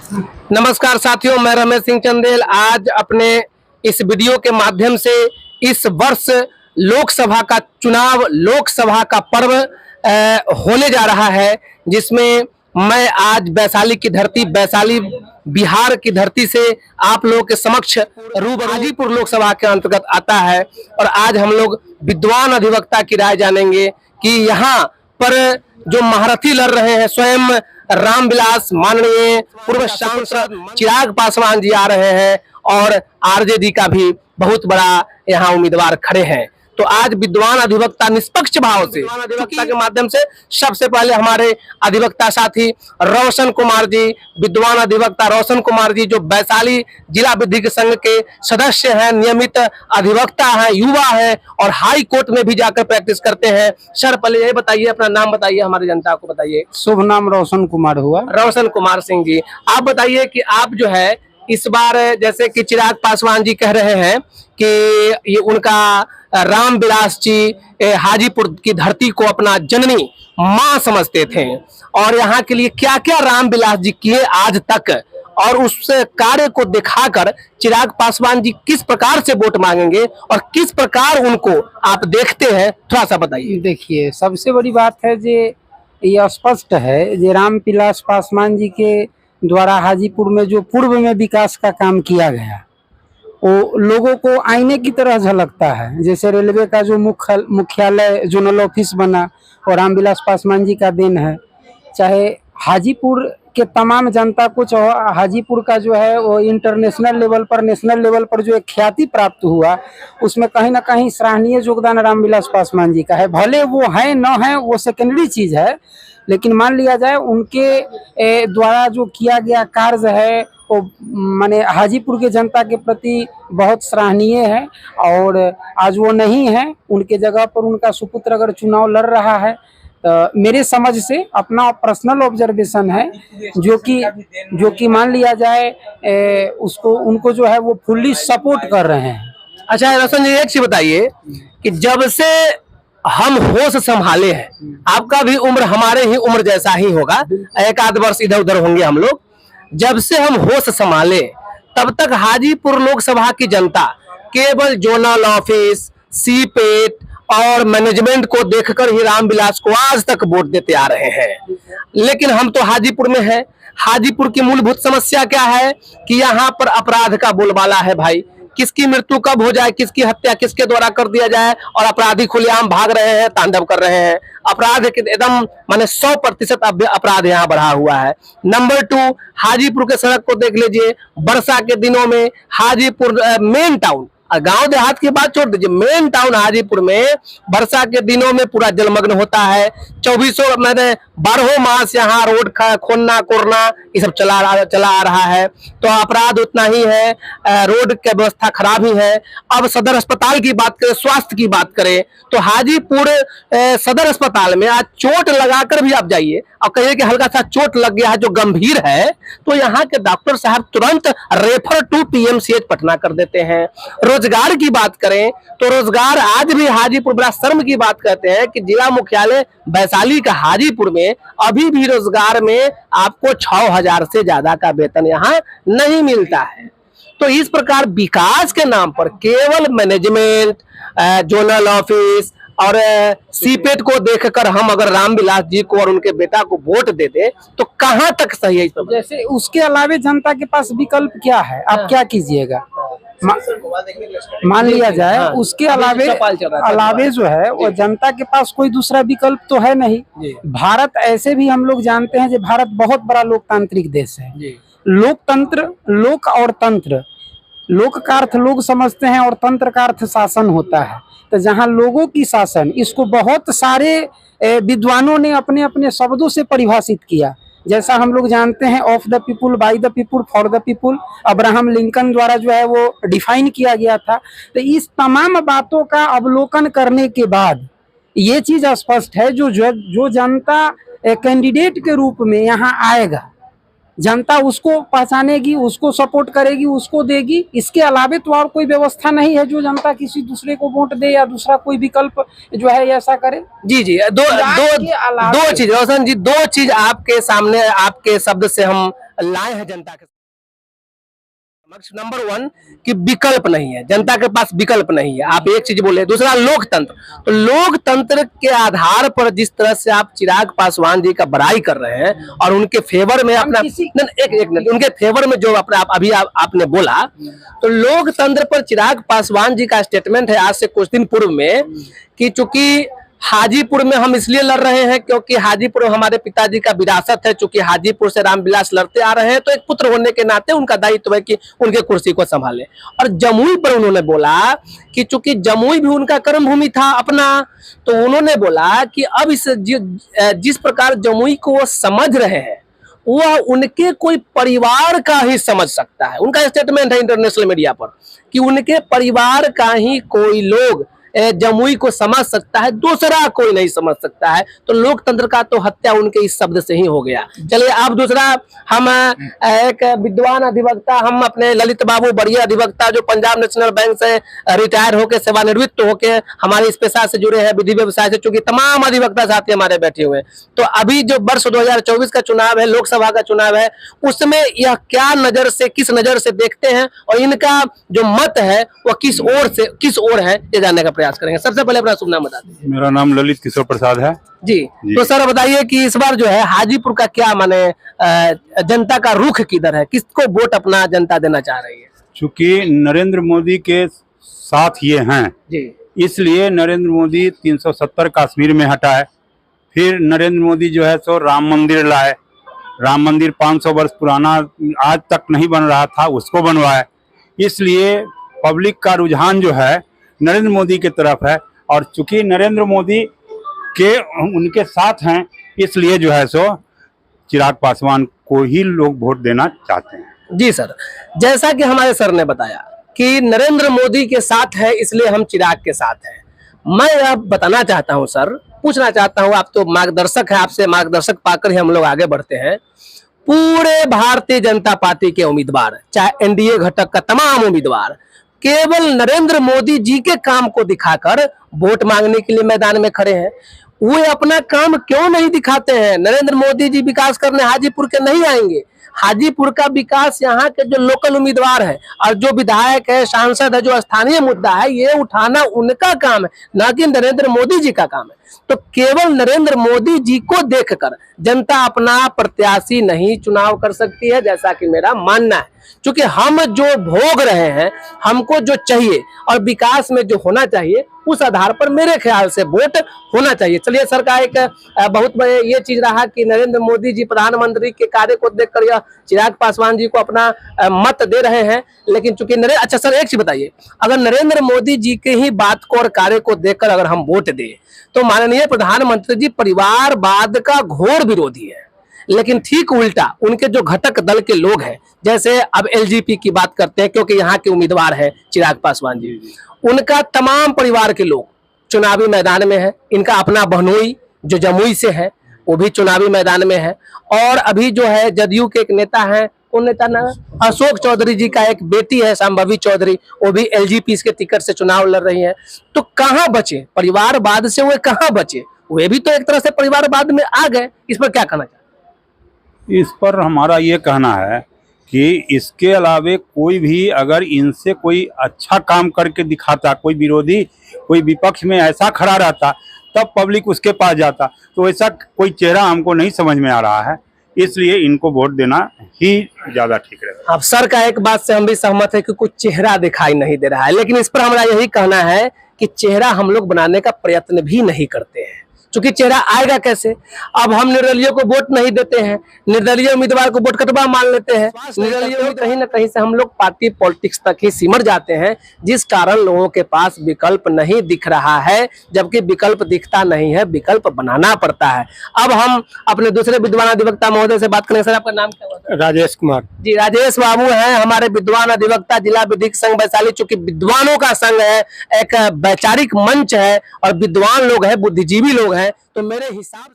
नमस्कार साथियों, मैं रमेश सिंह चंदेल। आज अपने इस वीडियो के माध्यम से इस वर्ष लोकसभा का चुनाव, लोकसभा का पर्व होने जा रहा है, जिसमें मैं आज वैशाली की धरती, वैशाली बिहार की धरती से आप लोगों के समक्ष रूबरू। हाजीपुर लोकसभा के अंतर्गत आता है और आज हम लोग विद्वान अधिवक्ता की राय जानेंगे कि यहाँ पर जो महारथी लड़ रहे हैं, स्वयं रामविलास, माननीय पूर्व सांसद चिराग पासवान जी आ रहे हैं और आरजेडी का भी बहुत बड़ा यहाँ उम्मीदवार खड़े हैं। तो आज विद्वान अधिवक्ता निष्पक्ष भाव से, विद्वान अधिवक्ता के माध्यम से सबसे पहले हमारे अधिवक्ता साथी रोशन कुमार जी, विद्वान अधिवक्ता रोशन कुमार जी, जो वैशाली जिला विधिक संघ के सदस्य हैं, नियमित अधिवक्ता हैं, युवा हैं और हाई कोर्ट में भी जाकर प्रैक्टिस करते हैं। सर, पहले ये बताइए, अपना नाम बताइए, हमारी जनता को बताइए। शुभ नाम रोशन कुमार हुआ। रोशन कुमार सिंह जी, आप बताइए कि आप जो है इस बार, जैसे कि चिराग पासवान जी कह रहे हैं कि ये उनका रामविलास जी हाजीपुर की धरती को अपना जननी मां समझते थे और यहाँ के लिए क्या क्या रामविलास जी किए आज तक, और उस कार्य को दिखाकर चिराग पासवान जी किस प्रकार से वोट मांगेंगे और किस प्रकार उनको आप देखते हैं, थोड़ा सा बताइए। देखिए, सबसे बड़ी बात है जे ये स्पष्ट है जे रामविलास पासवान जी के द्वारा हाजीपुर में जो पूर्व में विकास का काम किया गया वो लोगों को आईने की तरह झलकता है। जैसे रेलवे का जो मुख्यालय जोनल ऑफिस बना और रामविलास पासवान जी का देन है। चाहे हाजीपुर के तमाम जनता को, हाजीपुर का जो है वो इंटरनेशनल लेवल पर, नेशनल लेवल पर जो एक ख्याति प्राप्त हुआ, उसमें कहीं ना कहीं सराहनीय योगदान रामविलास पासवान जी का है। भले वो है न है वो सेकेंडरी चीज है, लेकिन मान लिया जाए उनके द्वारा जो किया गया कार्य है वो माने हाजीपुर के जनता के प्रति बहुत सराहनीय है। और आज वो नहीं है, उनके जगह पर उनका सुपुत्र अगर चुनाव लड़ रहा है तो मेरे समझ से, अपना पर्सनल ऑब्जर्वेशन है, जो कि मान लिया जाए उसको, उनको जो है वो फुल्ली सपोर्ट कर रहे हैं। अच्छा रोशन जी, एक चीज बताइए कि जब से हम होश संभाले हैं, आपका भी उम्र हमारे ही उम्र जैसा ही होगा, एक आध वर्ष इधर उधर होंगे हम लोग, जब से हम होश संभाले तब तक हाजीपुर लोकसभा की जनता केवल जोनल ऑफिस, सीपेट और मैनेजमेंट को देखकर ही रामविलास को आज तक वोट देते आ रहे हैं। लेकिन हम तो हाजीपुर में हैं। हाजीपुर की मूलभूत समस्या क्या है कि यहाँ पर अपराध का बोलबाला है भाई। किसकी मृत्यु कब हो जाए, किसकी हत्या किसके द्वारा कर दिया जाए, और अपराधी खुलेआम भाग रहे हैं, तांडव कर रहे हैं। अपराध एकदम माने 100% अपराध यहाँ बढ़ा हुआ है। नंबर 2, हाजीपुर के सड़क को देख लीजिए। वर्षा के दिनों में हाजीपुर मेन टाउन, गांव देहात की बात छोड़ दीजिए, मेन टाउन हाजीपुर में वर्षा के दिनों में पूरा जलमग्न होता है। 12 मास यहाँ रोड खोदना कोरना ये सब चला आ रहा है। तो अपराध उतना ही है, रोड की व्यवस्था खराब ही है। अब सदर अस्पताल की बात करें, स्वास्थ्य की बात करें, तो हाजीपुर सदर अस्पताल में आज चोट लगाकर भी आप जाइए और कहिए कि हल्का सा चोट लग गया है जो गंभीर है, तो यहाँ के डॉक्टर साहब तुरंत रेफर टू पीएमसीएच पटना कर देते हैं। रोजगार की बात करें तो रोजगार आज भी हाजीपुर, बड़ा शर्म की बात कहते हैं कि जिला मुख्यालय वैशाली का हाजीपुर में अभी भी रोजगार में आपको 6,000 से ज्यादा का वेतन यहाँ नहीं मिलता है। तो इस प्रकार विकास के नाम पर केवल मैनेजमेंट, जोनल ऑफिस और सीपेट को देखकर हम अगर रामविलास जी को और उनके बेटा को वोट दे दे तो कहां तक सही है? जैसे उसके अलावे जनता के पास विकल्प क्या है, आप क्या कीजिएगा? मान लिया जाए उसके अलावे जो है वो जनता के पास कोई दूसरा विकल्प तो है नहीं। भारत ऐसे भी हम लोग जानते हैं कि भारत बहुत बड़ा लोकतांत्रिक देश है। लोकतंत्र, लोक और तंत्र, लोक का अर्थ लोग समझते हैं और तंत्र का अर्थ शासन होता है। तो जहाँ लोगों की शासन, इसको बहुत सारे विद्वानों ने अपने अपने शब्दों से परिभाषित किया। जैसा हम लोग जानते हैं, of the people, by the people, for the people, Abraham Lincoln द्वारा जो है वो डिफाइन किया गया था। तो इस तमाम बातों का अवलोकन करने के बाद ये चीज स्पष्ट है जो जनता कैंडिडेट के रूप में यहाँ आएगा जनता उसको पहचानेगी, उसको सपोर्ट करेगी, उसको देगी। इसके अलावे तो और कोई व्यवस्था नहीं है जो जनता किसी दूसरे को वोट दे या दूसरा कोई विकल्प जो है ऐसा करे। जी जी, दो चिराग के अलावे- दो चीज रोशन जी, दो चीज आपके सामने आपके शब्द से हम लाए हैं जनता के समक्ष। नंबर 1 कि विकल्प नहीं है, जनता के पास विकल्प नहीं है, आप एक चीज बोले। दूसरा लोकतंत्र, तो लोकतंत्र के आधार पर जिस तरह से आप चिराग पासवान जी का बड़ाई कर रहे हैं और उनके फेवर में अपना एक मिनट, उनके फेवर में जो अपना अभी आपने बोला, तो लोकतंत्र पर चिराग पासवान जी का स्टेटमेंट है आज से कुछ दिन पूर्व में कि चूंकि हाजीपुर में हम इसलिए लड़ रहे हैं क्योंकि हाजीपुर हमारे पिताजी का विरासत है, चूंकि हाजीपुर से रामविलास लड़ते आ रहे हैं तो एक पुत्र होने के नाते उनका दायित्व है कि उनके कुर्सी को संभाले। और जमुई पर उन्होंने बोला कि चूंकि जमुई भी उनका कर्म भूमि था अपना, तो उन्होंने बोला कि अब इस जिस प्रकार जमुई को वो समझ रहे हैं वह उनके कोई परिवार का ही समझ सकता है। उनका स्टेटमेंट है इंटरनेशनल मीडिया पर कि उनके परिवार का ही कोई लोग जमुई को समझ सकता है, दूसरा कोई नहीं समझ सकता है। तो लोकतंत्र का तो हत्या उनके इस शब्द से ही हो गया। चलिए अब दूसरा, हम एक विद्वान अधिवक्ता, हम अपने ललित बाबू बढ़िया अधिवक्ता जो पंजाब नेशनल बैंक से रिटायर होकर सेवानिवृत्त होकर हमारे इस पेशा से जुड़े हैं, विधि व्यवसाय से, चूंकि तमाम अधिवक्ता साथी हमारे बैठे हुए हैं, तो अभी जो वर्ष 2024 का चुनाव है, लोकसभा का चुनाव है, उसमें यह क्या नजर से, किस नजर से देखते हैं और इनका जो मत है वह किस ओर है, ये जानने का प्रयास करेंगे। सबसे पहले अपना शुभ नाम बता दीजिए। मेरा नाम ललित किशोर प्रसाद है। जी, तो सर बताइए कि इस बार जो है हाजीपुर का क्या माने जनता का रुख किधर है, किसको वोट अपना जनता देना चाह रही है? चूंकि नरेंद्र मोदी के साथ ये हैं, जी, इसलिए नरेंद्र मोदी 370 कश्मीर में हटाए, फिर नरेंद्र मोदी जो है सो राम मंदिर लाए, राम मंदिर 500 वर्ष पुराना आज तक नहीं बन रहा था, उसको बनवाए। इसलिए पब्लिक का रुझान जो है नरेंद्र मोदी की तरफ है, और चूंकि नरेंद्र मोदी के उनके साथ हैं, इसलिए जो है सो चिराग पासवान को ही लोग वोट देना चाहते हैं। जी सर, जैसा कि हमारे सर ने बताया कि नरेंद्र मोदी के साथ है इसलिए हम चिराग के साथ हैं। मैं यह बताना चाहता हूं सर, पूछना चाहता हूं, आप तो मार्गदर्शक है, आपसे मार्गदर्शक पाकर ही हम लोग आगे बढ़ते हैं। पूरे भारतीय जनता पार्टी के उम्मीदवार, चाहे एनडीए घटक का तमाम उम्मीदवार, केवल नरेंद्र मोदी जी के काम को दिखाकर वोट मांगने के लिए मैदान में खड़े हैं। वो अपना काम क्यों नहीं दिखाते हैं? नरेंद्र मोदी जी विकास करने हाजीपुर के नहीं आएंगे। हाजीपुर का विकास यहाँ के जो लोकल उम्मीदवार है और जो विधायक है, सांसद है, जो स्थानीय मुद्दा है, ये उठाना उनका काम है, ना कि नरेंद्र मोदी जी का काम है। तो केवल नरेंद्र मोदी जी को देखकर जनता अपना प्रत्याशी नहीं चुनाव कर सकती है, जैसा कि मेरा मानना है। क्योंकि हम जो भोग रहे हैं, हमको जो चाहिए और विकास में जो होना चाहिए, उस आधार पर मेरे ख्याल से वोट होना चाहिए। चलिए, सर का एक बहुत बड़े ये चीज रहा कि नरेंद्र मोदी जी प्रधानमंत्री के कार्य को देखकर यह चिराग पासवान जी को अपना मत दे रहे हैं। लेकिन चूंकि अच्छा सर, एक चीज बताइए, अगर नरेंद्र मोदी जी के ही बात को और कार्य को देखकर अगर हम वोट दें तो माननीय प्रधानमंत्री जी परिवारवाद का घोर विरोधी है। लेकिन ठीक उल्टा उनके जो घटक दल के लोग हैं, जैसे अब एलजीपी की बात करते हैं क्योंकि यहाँ के उम्मीदवार है चिराग पासवान जी, उनका तमाम परिवार के लोग चुनावी मैदान में है। इनका अपना बहनोई जो जमुई से है वो भी चुनावी मैदान में है। और अभी जो है जदयू के एक नेता है, कौन नेता ना, अशोक चौधरी जी का एक बेटी है संभवी चौधरी, वो भी एलजीपी के टिकट से चुनाव लड़ रही है। तो कहाँ बचे परिवारवाद से? वे कहाँ बचे? वे भी तो एक तरह से परिवारवाद में आ गए। इस पर क्या कहना चाहिए? इस पर हमारा ये कहना है कि इसके अलावे कोई भी अगर इनसे कोई अच्छा काम करके दिखाता, कोई विरोधी, कोई विपक्ष में ऐसा खड़ा रहता, तब पब्लिक उसके पास जाता। तो ऐसा कोई चेहरा हमको नहीं समझ में आ रहा है, इसलिए इनको वोट देना ही ज्यादा ठीक रहेगा। अब सर का एक बात से हम भी सहमत है कि कुछ चेहरा दिखाई नहीं दे रहा है, लेकिन इस पर हमारा यही कहना है कि चेहरा हम लोग बनाने का प्रयत्न भी नहीं करते हैं। क्योंकि चेहरा आएगा कैसे? अब हम निर्दलीय को वोट नहीं देते हैं, निर्दलीय उम्मीदवार को वोट कटवा मान लेते हैं, निर्दलीय कहीं ना कहीं से हम लोग पार्टी पॉलिटिक्स तक ही सिमट जाते हैं, जिस कारण लोगों के पास विकल्प नहीं दिख रहा है। जबकि विकल्प दिखता नहीं है, विकल्प बनाना पड़ता है। अब हम अपने दूसरे विद्वान अधिवक्ता महोदय से बात करें। सर, आपका नाम क्या हुआ? राजेश कुमार जी, राजेश बाबू हैं हमारे विद्वान अधिवक्ता, जिला विधिक संघ वैशाली। चूंकि विद्वानों का संघ है, एक वैचारिक मंच है और विद्वान लोग हैं, बुद्धिजीवी लोग हैं, तो मेरे हिसाब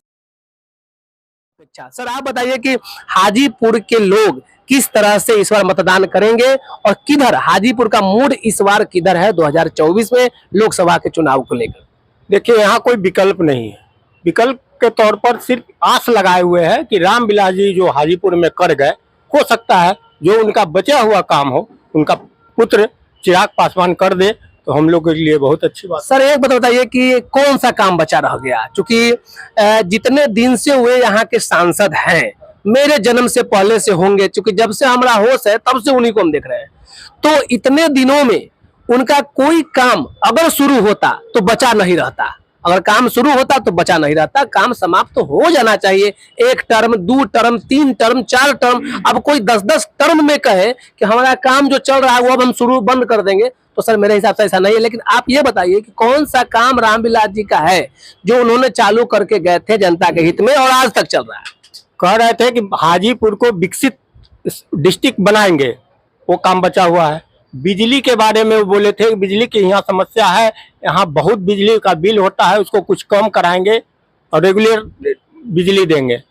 अपेक्षा। सर आप बताइए कि हाजीपुर के लोग किस तरह से इस बार मतदान करेंगे और किधर हाजीपुर का मूड इस बार किधर है 2024 में लोकसभा के चुनाव को लेकर? देखिए, यहाँ कोई विकल्प नहीं है। विकल्प के तौर पर सिर्फ आस लगाए हुए हैं कि रामविलास जी जो हाजीपुर में कर गए, हो सकता है जो उनका बचा हुआ काम हो उनका पुत्र चिराग पासवान कर दे तो हम लोग के लिए बहुत अच्छी बात। सर एक बात बताइए कि कौन सा काम बचा रह गया, क्योंकि जितने दिन से हुए यहाँ के सांसद हैं, मेरे जन्म से पहले से होंगे, क्योंकि जब से हमारा होश है तब से उन्हीं को हम देख रहे हैं, तो इतने दिनों में उनका कोई काम अगर शुरू होता तो बचा नहीं रहता, अगर काम शुरू होता तो बचा नहीं रहता। काम समाप्त तो हो जाना चाहिए, 1 टर्म 2 टर्म 3 टर्म 4 टर्म। अब कोई 10-10 टर्म में कहे कि हमारा काम जो चल रहा है वो अब हम शुरू बंद कर देंगे, तो सर मेरे हिसाब से ऐसा नहीं है। लेकिन आप ये बताइए कि कौन सा काम रामविलास जी का है जो उन्होंने चालू करके गए थे जनता के हित में और आज तक चल रहा है? कह रहे थे कि हाजीपुर को विकसित डिस्ट्रिक्ट बनाएंगे, वो काम बचा हुआ है। बिजली के बारे में वो बोले थे कि बिजली की यहाँ समस्या है, यहाँ बहुत बिजली का बिल होता है, उसको कुछ कम कराएंगे और रेगुलर बिजली देंगे,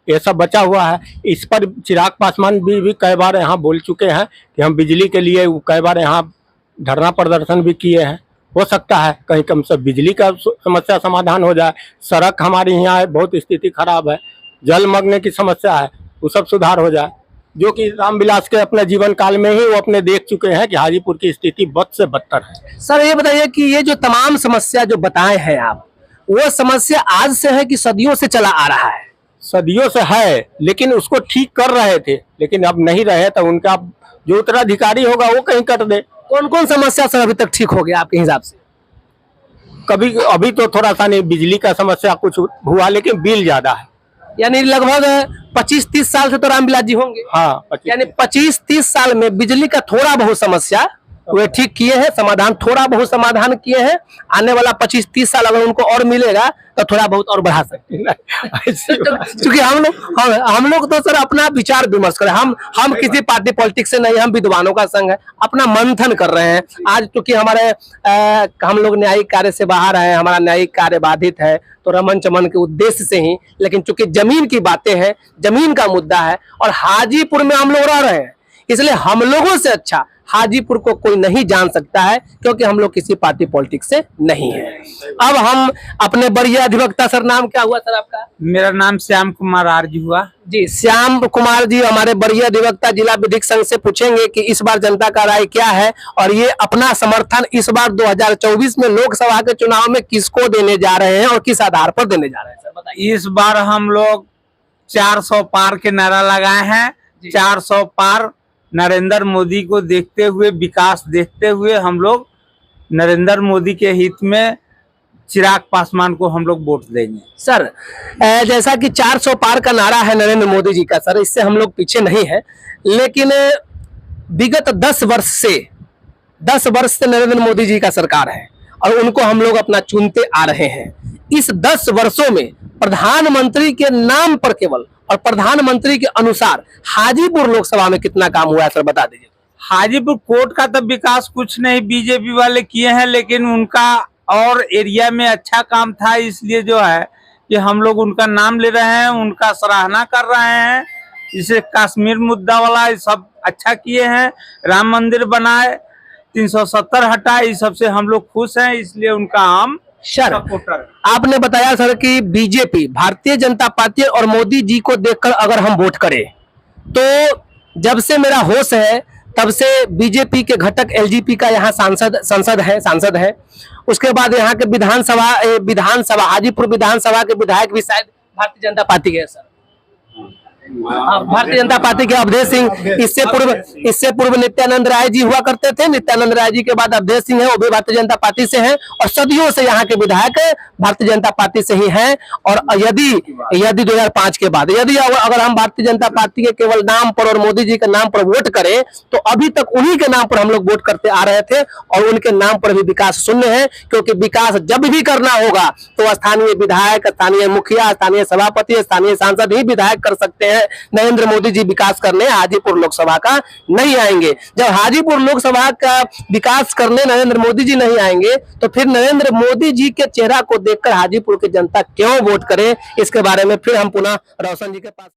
ये सब बचा हुआ है। इस पर चिराग पासवान भी कई बार यहाँ बोल चुके हैं कि हम बिजली के लिए कई बार यहाँ धरना प्रदर्शन भी किए हैं। हो सकता है कहीं कम से बिजली का समस्या समाधान हो जाए। सड़क हमारी यहाँ बहुत स्थिति खराब है, जलमग्न की समस्या है, वो सब सुधार हो जाए, जो कि रामविलास के अपने जीवन काल में ही वो अपने देख चुके हैं कि हाजीपुर की स्थिति बद से बदतर है। सर ये बताइए कि ये जो तमाम समस्या जो बताए हैं आप, वो समस्या आज से है कि सदियों से चला आ रहा है? सदियों से है, लेकिन उसको ठीक कर रहे थे, लेकिन अब नहीं रहे तो उनका जो उत्तराधिकारी होगा वो कहीं कर दे। कौन कौन समस्या सर अभी तक ठीक हो गया आपके हिसाब से? कभी अभी तो थोड़ा सा नहीं, बिजली का समस्या कुछ हुआ, लेकिन बिल ज्यादा है। यानी लगभग 25-30 साल से तो रामविलास जी होंगे। हाँ, यानी 25-30 साल में बिजली का थोड़ा बहुत समस्या वे ठीक किए हैं, समाधान थोड़ा बहुत समाधान किए हैं। आने वाला 25-30 साल अगर उनको और मिलेगा तो थोड़ा बहुत और बढ़ा सकते हैं। क्योंकि हम लोग तो सर अपना विचार विमर्श करें, हम किसी पार्टी पॉलिटिक्स से नहीं, हम विद्वानों का संघ है, अपना मंथन कर रहे हैं। आज क्योंकि हमारे हम लोग न्यायिक कार्य से बाहर हैं, हमारा न्यायिक कार्य बाधित है, तो रमन चमन के उद्देश्य से ही, लेकिन चूंकि जमीन की बातें हैं, जमीन का मुद्दा है और हाजीपुर में हम लोग रह रहे हैं, इसलिए हम लोगों से अच्छा हाजीपुर को कोई नहीं जान सकता है, क्योंकि हम लोग किसी पार्टी पॉलिटिक्स से नहीं है। अब हम अपने वरीय अधिवक्ता, सर नाम क्या हुआ सर आपका? मेरा नाम श्याम कुमार आरजी हुआ जी। श्याम कुमार जी हमारे वरीय अधिवक्ता जिला विधिक संघ से पूछेंगे कि इस बार जनता का राय क्या है और ये अपना समर्थन इस बार 2024 में लोकसभा के चुनाव में किसको देने जा रहे हैं और किस आधार पर देने जा रहे हैं, सर बताइए। इस बार हम लोग 400 पार के नारा लगाए हैं। 400 पार नरेंद्र मोदी को देखते हुए, विकास देखते हुए हम लोग नरेंद्र मोदी के हित में चिराग पासवान को हम लोग वोट देंगे। सर जैसा कि 400 पार का नारा है नरेंद्र मोदी जी का, सर इससे हम लोग पीछे नहीं है, लेकिन विगत 10 वर्ष से नरेंद्र मोदी जी का सरकार है और उनको हम लोग अपना चुनते आ रहे हैं। इस 10 वर्षों में प्रधानमंत्री के नाम पर केवल और प्रधानमंत्री के अनुसार हाजीपुर लोकसभा में कितना काम हुआ है सर बता दीजिए। हाजीपुर कोर्ट का तो विकास कुछ नहीं बीजेपी वाले किए हैं, लेकिन उनका और एरिया में अच्छा काम था, इसलिए जो है कि हम लोग उनका नाम ले रहे हैं, उनका सराहना कर रहे हैं। इसे कश्मीर मुद्दा वाला सब अच्छा किए हैं, राम मंदिर बनाए, 370 हटाए, इस सबसे हम लोग खुश हैं, इसलिए उनका हम सर आपने बताया सर कि बीजेपी भारतीय जनता पार्टी और मोदी जी को देखकर अगर हम वोट करें, तो जब से मेरा होश है तब से बीजेपी के घटक एलजेपी का यहाँ सांसद है। उसके बाद यहाँ के विधानसभा हाजीपुर विधानसभा के विधायक भी शायद भारतीय जनता पार्टी के हैं सर। भारतीय जनता पार्टी के अवधेश सिंह, इससे पूर्व नित्यानंद राय जी हुआ करते थे। नित्यानंद राय जी के बाद अवधेश सिंह है, वो भी भारतीय जनता पार्टी से हैं और सदियों से यहाँ के विधायक भारतीय जनता पार्टी से ही हैं। और यदि 2005 के बाद अगर हम भारतीय जनता पार्टी के केवल नाम पर और मोदी जी के नाम पर वोट करें, तो अभी तक उन्हीं के नाम पर हम लोग वोट करते आ रहे थे और उनके नाम पर भी विकास शून्य है। क्योंकि विकास जब भी करना होगा तो स्थानीय विधायक, स्थानीय मुखिया, स्थानीय सभापति, स्थानीय सांसद ही विधायक कर सकते हैं। नरेंद्र मोदी जी विकास करने हाजीपुर लोकसभा का नहीं आएंगे। जब हाजीपुर लोकसभा का विकास करने नरेंद्र मोदी जी नहीं आएंगे तो फिर नरेंद्र मोदी जी के चेहरा को देखकर हाजीपुर की जनता क्यों वोट करे, इसके बारे में फिर हम पुनः रोशन जी के पास।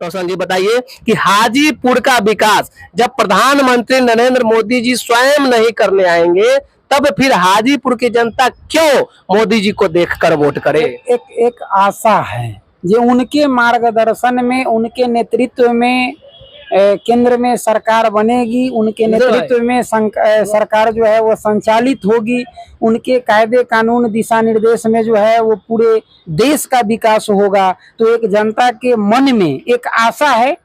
रोशन जी बताइए कि हाजीपुर का विकास जब प्रधानमंत्री नरेंद्र मोदी जी स्वयं नहीं करने आएंगे तब फिर हाजीपुर की जनता क्यों मोदी जी को देखकर वोट करे। एक आशा है जो उनके मार्गदर्शन में, उनके नेतृत्व में केंद्र में सरकार बनेगी, उनके नेतृत्व में सरकार जो है वो संचालित होगी, उनके कायदे कानून दिशा निर्देश में जो है वो पूरे देश का विकास होगा। तो एक जनता के मन में एक आशा है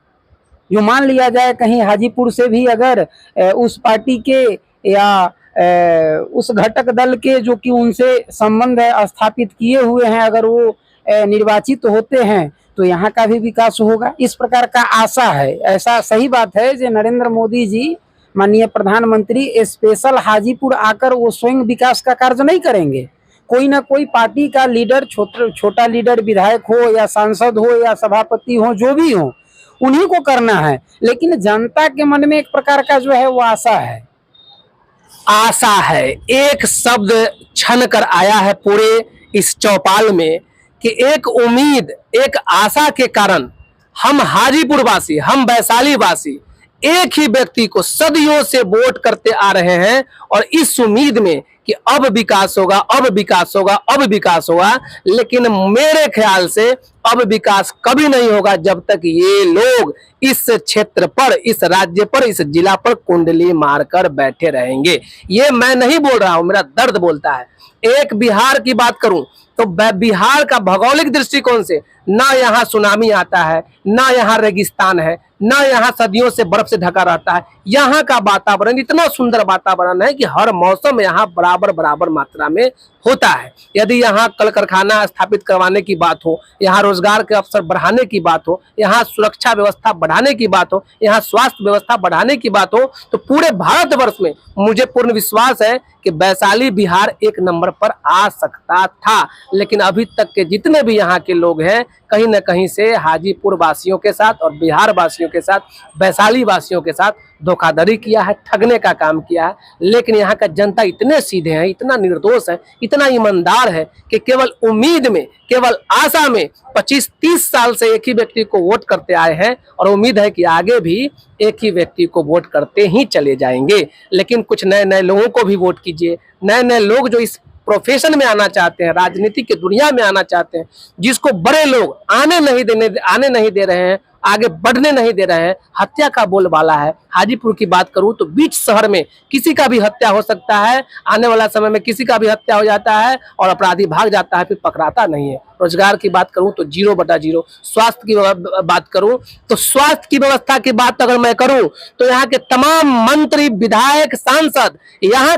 जो मान लिया जाए कहीं हाजीपुर से भी अगर उस पार्टी के या उस घटक दल के जो कि उनसे संबंध स्थापित किए हुए हैं अगर वो निर्वाचित होते हैं तो यहाँ का भी विकास होगा, इस प्रकार का आशा है। ऐसा सही बात है जो नरेंद्र मोदी जी माननीय प्रधानमंत्री स्पेशल हाजीपुर आकर वो स्वयं विकास का कार्य नहीं करेंगे। कोई ना कोई पार्टी का लीडर, छोटा लीडर, विधायक हो या सांसद हो या सभापति हो, जो भी हो, उन्हीं को करना है। लेकिन जनता के मन में एक प्रकार का जो है वो आशा है। आशा है एक शब्द छन कर आया है पूरे इस चौपाल में कि एक उम्मीद, एक आशा के कारण हम हाजीपुर वासी, हम वैशाली वासी एक ही व्यक्ति को सदियों से वोट करते आ रहे हैं और इस उम्मीद में कि अब विकास होगा, अब विकास होगा, अब विकास होगा। लेकिन मेरे ख्याल से अब विकास कभी नहीं होगा जब तक ये लोग इस क्षेत्र पर, इस राज्य पर, इस जिला पर कुंडली मारकर बैठे रहेंगे। ये मैं नहीं बोल रहा हूं, मेरा दर्द बोलता है। एक बिहार की बात करूं तो बिहार का भौगोलिक दृष्टिकोण से ना यहाँ सुनामी आता है, ना यहाँ रेगिस्तान है, ना यहाँ सदियों से बर्फ से ढका रहता है। यहाँ का वातावरण इतना सुंदर वातावरण है कि हर मौसम यहाँ बराबर मात्रा में होता है। यदि यहाँ कल कारखाना स्थापित करवाने की बात हो, यहाँ रोजगार के अवसर बढ़ाने की बात हो, यहाँ सुरक्षा व्यवस्था बढ़ाने की बात हो, यहाँ स्वास्थ्य व्यवस्था बढ़ाने की बात हो, तो पूरे भारतवर्ष में मुझे पूर्ण विश्वास है कि वैशाली बिहार एक नंबर पर आ सकता था। लेकिन अभी तक के जितने भी यहाँ के लोग हैं कहीं न कहीं से हाजीपुर वासियों के साथ और बिहार वासियों के साथ, वैशाली वासियों के साथ धोखाधड़ी किया है, ठगने का काम किया है। लेकिन यहाँ का जनता इतने सीधे हैं, इतना निर्दोष है, इतना ईमानदार है कि केवल उम्मीद में, केवल आशा में 25-30 साल से एक ही व्यक्ति को वोट करते आए हैं और उम्मीद है कि आगे भी एक ही व्यक्ति को वोट करते ही चले जाएंगे। लेकिन कुछ नए नए लोगों को भी वोट कीजिए, नए नए लोग जो इस प्रोफेशन में आना चाहते हैं, राजनीति की दुनिया में आना चाहते हैं, जिसको बड़े लोग आने नहीं दे रहे हैं, आगे बढ़ने नहीं दे रहे हैं। हत्या का बोलबाला है। हाजीपुर की बात करूं तो बीच शहर में किसी का भी हत्या हो सकता है, आने वाला समय में किसी का भी हत्या हो जाता है और अपराधी भाग जाता है, फिर पकड़ाता नहीं है। रोजगार की बात करूं तो 0/0। स्वास्थ्य की बात करूं तो स्वास्थ्य की व्यवस्था की बात अगर मैं करूं तो यहाँ के तमाम मंत्री, विधायक, सांसद, यहाँ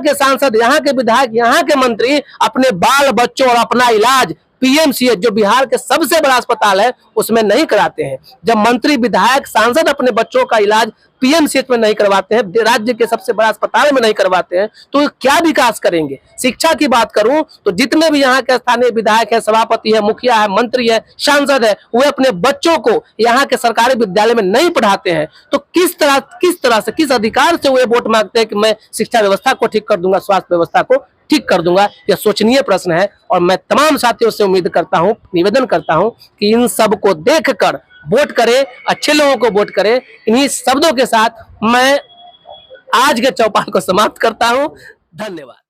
के विधायक, यहाँ के मंत्री अपने बाल बच्चों और अपना इलाज पीएमसीएच जो बिहार के सबसे बड़ा अस्पताल है उसमें नहीं कराते हैं। जब मंत्री, विधायक, सांसद अपने बच्चों का इलाज पीएमसीएच में नहीं करवाते हैं, राज्य के सबसे बड़ा अस्पताल में नहीं करवाते हैं, तो क्या विकास करेंगे। शिक्षा की बात करूं तो जितने भी यहाँ के स्थानीय विधायक है, सभापति है, मुखिया है, मंत्री है, सांसद है, वे अपने बच्चों को यहाँ के सरकारी विद्यालय में नहीं पढ़ाते हैं। तो किस तरह से, किस अधिकार से वे वोट मांगते हैं कि मैं शिक्षा व्यवस्था को ठीक कर दूंगा, स्वास्थ्य व्यवस्था को ठीक कर दूंगा। यह सोचनीय प्रश्न है और मैं तमाम साथियों से उम्मीद करता हूं, निवेदन करता हूं कि इन सब को देखकर वोट करें, अच्छे लोगों को वोट करें। इन्हीं शब्दों के साथ मैं आज के चौपाल को समाप्त करता हूं। धन्यवाद।